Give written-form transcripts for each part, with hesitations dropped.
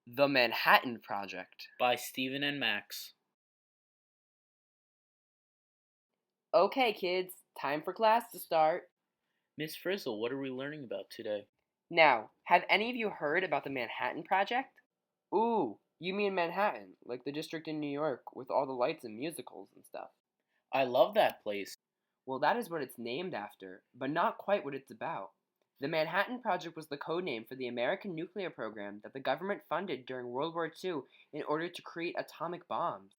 The Manhattan Project. By Stephen and Max. Okay, kids, time for class to start. Miss Frizzle, what are we learning about today? Now, have any of you heard about the Manhattan Project? Ooh, you mean Manhattan, like the district in New York with all the lights and musicals and stuff. I love that place. Well, that is what it's named after, but not quite what it's about. The Manhattan Project was the code name for the American nuclear program that the government funded during World War II in order to create atomic bombs.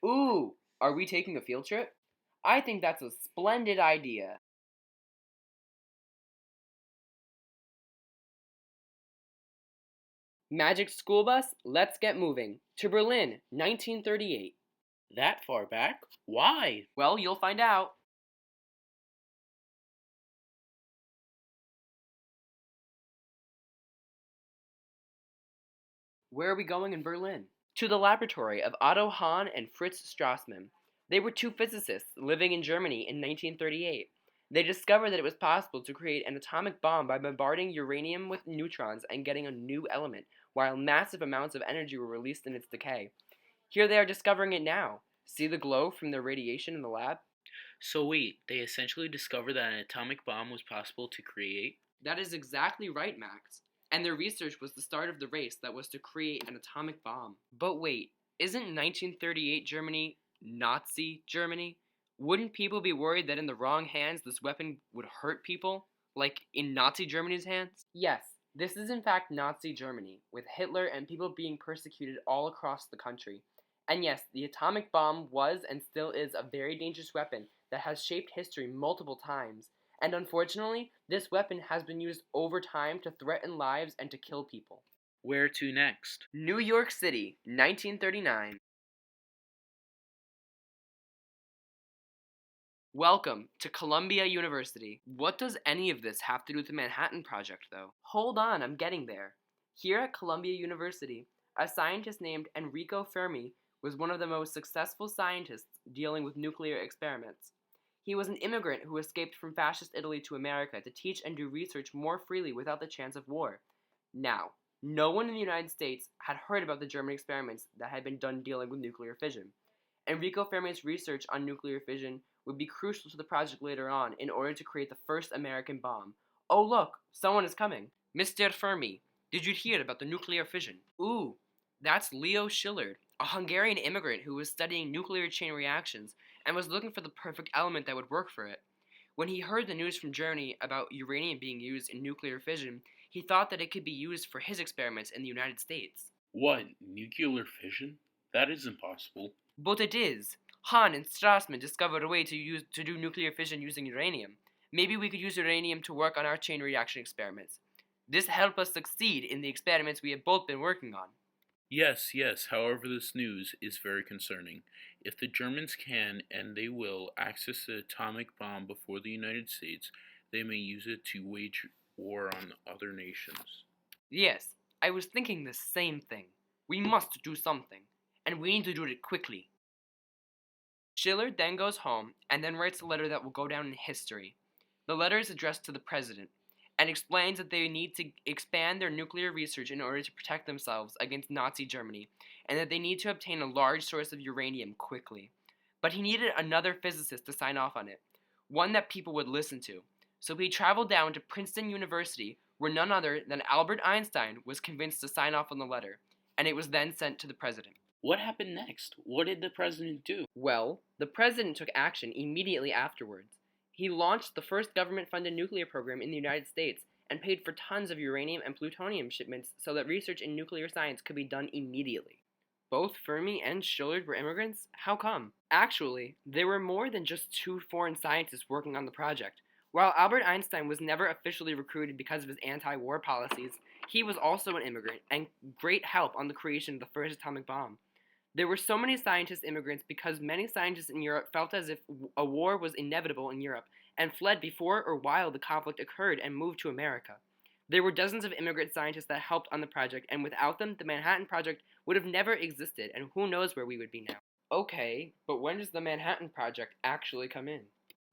Ooh, are we taking a field trip? I think that's a splendid idea. Magic School Bus, let's get moving. To Berlin, 1938. That far back? Why? Well, you'll find out. Where are we going in Berlin? To the laboratory of Otto Hahn and Fritz Strassmann. They were two physicists living in Germany in 1938. They discovered that it was possible to create an atomic bomb by bombarding uranium with neutrons and getting a new element, while massive amounts of energy were released in its decay. Here they are discovering it now. See the glow from their radiation in the lab? So wait, they essentially discovered that an atomic bomb was possible to create? That is exactly right, Max. And their research was the start of the race that was to create an atomic bomb. But wait, isn't 1938 Germany Nazi Germany? Wouldn't people be worried that in the wrong hands this weapon would hurt people? Like in Nazi Germany's hands? Yes, this is in fact Nazi Germany, with Hitler and people being persecuted all across the country. And yes, the atomic bomb was and still is a very dangerous weapon that has shaped history multiple times. And unfortunately, this weapon has been used over time to threaten lives and to kill people. Where to next? New York City, 1939. Welcome to Columbia University. What does any of this have to do with the Manhattan Project, though? Hold on, I'm getting there. Here at Columbia University, a scientist named Enrico Fermi was one of the most successful scientists dealing with nuclear experiments. He was an immigrant who escaped from fascist Italy to America to teach and do research more freely without the chance of war. Now, no one in the United States had heard about the German experiments that had been done dealing with nuclear fission. Enrico Fermi's research on nuclear fission would be crucial to the project later on in order to create the first American bomb. Oh look, someone is coming. Mr. Fermi, did you hear about the nuclear fission? Ooh, that's Leo Szilard, a Hungarian immigrant who was studying nuclear chain reactions and was looking for the perfect element that would work for it. When he heard the news from Germany about uranium being used in nuclear fission, he thought that it could be used for his experiments in the United States. What? Nuclear fission? That is impossible. But it is. Hahn and Strassmann discovered a way to do nuclear fission using uranium. Maybe we could use uranium to work on our chain reaction experiments. This helped us succeed in the experiments we have both been working on. Yes, however, this news is very concerning. If the Germans can, and they will, access the atomic bomb before the United States, they may use it to wage war on other nations. Yes, I was thinking the same thing. We must do something, and we need to do it quickly. Schiller then goes home and then writes a letter that will go down in history. The letter is addressed to the president and explains that they need to expand their nuclear research in order to protect themselves against Nazi Germany, and that they need to obtain a large source of uranium quickly. But he needed another physicist to sign off on it, one that people would listen to. So he traveled down to Princeton University, where none other than Albert Einstein was convinced to sign off on the letter, and it was then sent to the president. What happened next? What did the president do? Well, the president took action immediately afterwards. He launched the first government-funded nuclear program in the United States and paid for tons of uranium and plutonium shipments so that research in nuclear science could be done immediately. Both Fermi and Szilard were immigrants? How come? Actually, there were more than just two foreign scientists working on the project. While Albert Einstein was never officially recruited because of his anti-war policies, he was also an immigrant and great help on the creation of the first atomic bomb. There were so many scientist immigrants because many scientists in Europe felt as if a war was inevitable in Europe and fled before or while the conflict occurred and moved to America. There were dozens of immigrant scientists that helped on the project, and without them, the Manhattan Project would have never existed, and who knows where we would be now. Okay, but when does the Manhattan Project actually come in?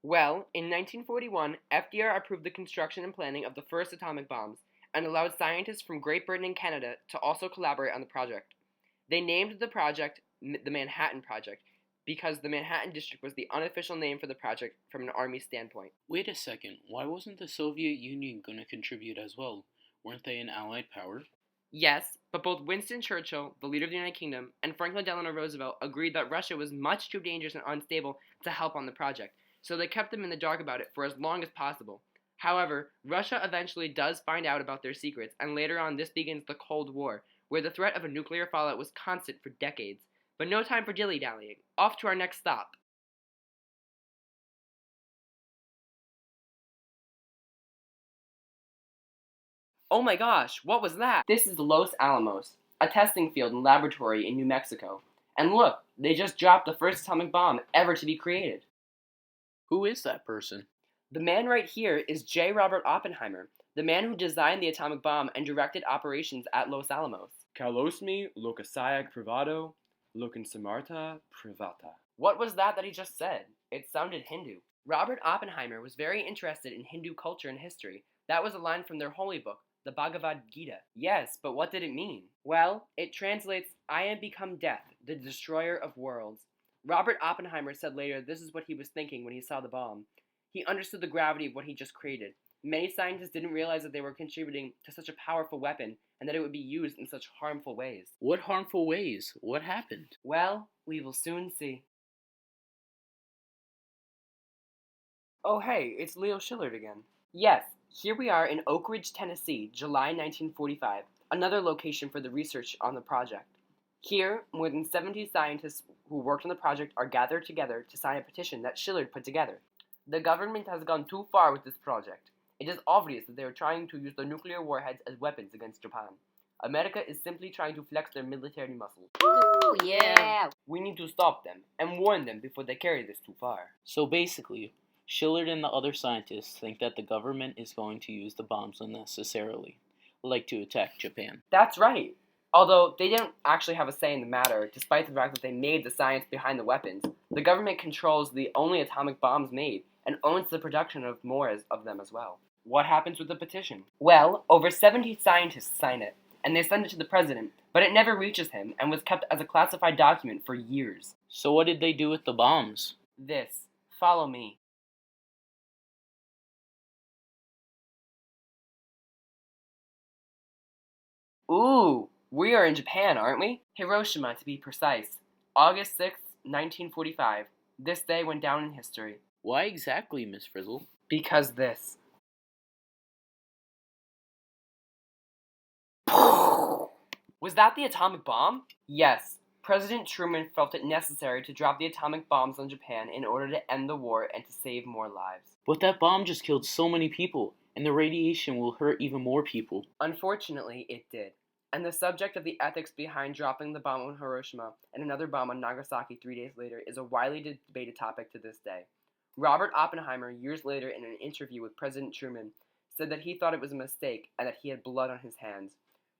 Well, in 1941, FDR approved the construction and planning of the first atomic bombs, and allowed scientists from Great Britain and Canada to also collaborate on the project. They named the project the Manhattan Project because the Manhattan District was the unofficial name for the project from an Army standpoint. Wait a second, why wasn't the Soviet Union going to contribute as well? Weren't they an Allied power? Yes, but both Winston Churchill, the leader of the United Kingdom, and Franklin Delano Roosevelt agreed that Russia was much too dangerous and unstable to help on the project, so they kept them in the dark about it for as long as possible. However, Russia eventually does find out about their secrets, and later on this begins the Cold War, where the threat of a nuclear fallout was constant for decades. But no time for dilly-dallying. Off to our next stop. Oh my gosh, what was that? This is Los Alamos, a testing field and laboratory in New Mexico. And look, they just dropped the first atomic bomb ever to be created. Who is that person? The man right here is J. Robert Oppenheimer, the man who designed the atomic bomb and directed operations at Los Alamos. Kalosmi lokasayak privado, lokansamarta privata. What was that he just said? It sounded Hindu. Robert Oppenheimer was very interested in Hindu culture and history. That was a line from their holy book, the Bhagavad Gita. Yes, but what did it mean? Well, it translates, I am become death, the destroyer of worlds. Robert Oppenheimer said later this is what he was thinking when he saw the bomb. He understood the gravity of what he just created. Many scientists didn't realize that they were contributing to such a powerful weapon and that it would be used in such harmful ways. What harmful ways? What happened? Well, we will soon see. Oh hey, it's Leo Shillard again. Yes, here we are in Oak Ridge, Tennessee, July 1945, another location for the research on the project. Here, more than 70 scientists who worked on the project are gathered together to sign a petition that Shillard put together. The government has gone too far with this project. It is obvious that they are trying to use the nuclear warheads as weapons against Japan. America is simply trying to flex their military muscle. Ooh, yeah! We need to stop them and warn them before they carry this too far. So basically, Shillard and the other scientists think that the government is going to use the bombs unnecessarily, like to attack Japan. That's right. Although they didn't actually have a say in the matter, despite the fact that they made the science behind the weapons, the government controls the only atomic bombs made and owns the production of more of them as well. What happens with the petition? Well, over 70 scientists sign it, and they send it to the president, but it never reaches him and was kept as a classified document for years. So what did they do with the bombs? This. Follow me. Ooh, we are in Japan, aren't we? Hiroshima, to be precise. August 6th, 1945. This day went down in history. Why exactly, Miss Frizzle? Because this. Was that the atomic bomb? Yes. President Truman felt it necessary to drop the atomic bombs on Japan in order to end the war and to save more lives. But that bomb just killed so many people, and the radiation will hurt even more people. Unfortunately, it did. And the subject of the ethics behind dropping the bomb on Hiroshima and another bomb on Nagasaki 3 days later is a widely debated topic to this day. Robert Oppenheimer, years later in an interview with President Truman, said that he thought it was a mistake and that he had blood on his hands.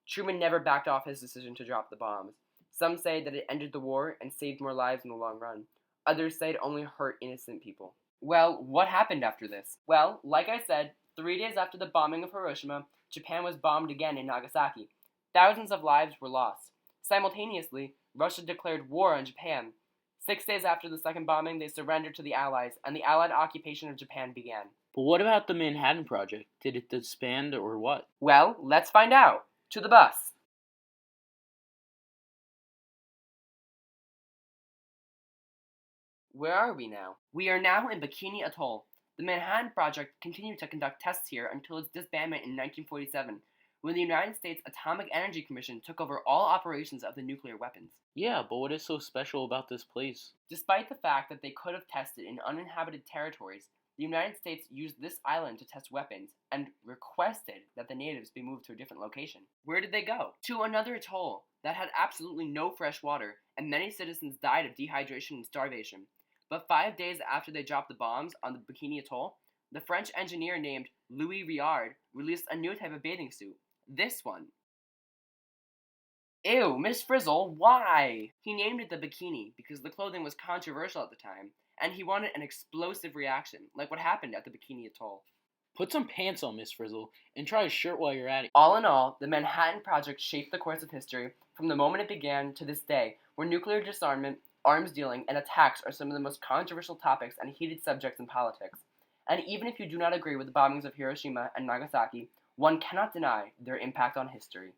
Truman never backed off his decision to drop the bombs. Some say that it ended the war and saved more lives in the long run. Others say it only hurt innocent people. Well, what happened after this? Well, like I said, 3 days after the bombing of Hiroshima, Japan was bombed again in Nagasaki. Thousands of lives were lost. Simultaneously, Russia declared war on Japan. 6 days after the second bombing, they surrendered to the Allies, and the Allied occupation of Japan began. But what about the Manhattan Project? Did it disband or what? Well, let's find out. To the bus. Where are we now? We are now in Bikini Atoll. The Manhattan Project continued to conduct tests here until its disbandment in 1947, when the United States Atomic Energy Commission took over all operations of the nuclear weapons. Yeah, but what is so special about this place? Despite the fact that they could have tested in uninhabited territories, the United States used this island to test weapons and requested that the natives be moved to a different location. Where did they go? To another atoll that had absolutely no fresh water, and many citizens died of dehydration and starvation. But 5 days after they dropped the bombs on the Bikini Atoll, the French engineer named Louis Riard released a new type of bathing suit. This one. Ew, Miss Frizzle, why? He named it the Bikini because the clothing was controversial at the time, and he wanted an explosive reaction, like what happened at the Bikini Atoll. Put some pants on, Miss Frizzle, and try a shirt while you're at it. All in all, the Manhattan Project shaped the course of history from the moment it began to this day, where nuclear disarmament, arms dealing, and attacks are some of the most controversial topics and heated subjects in politics. And even if you do not agree with the bombings of Hiroshima and Nagasaki, one cannot deny their impact on history.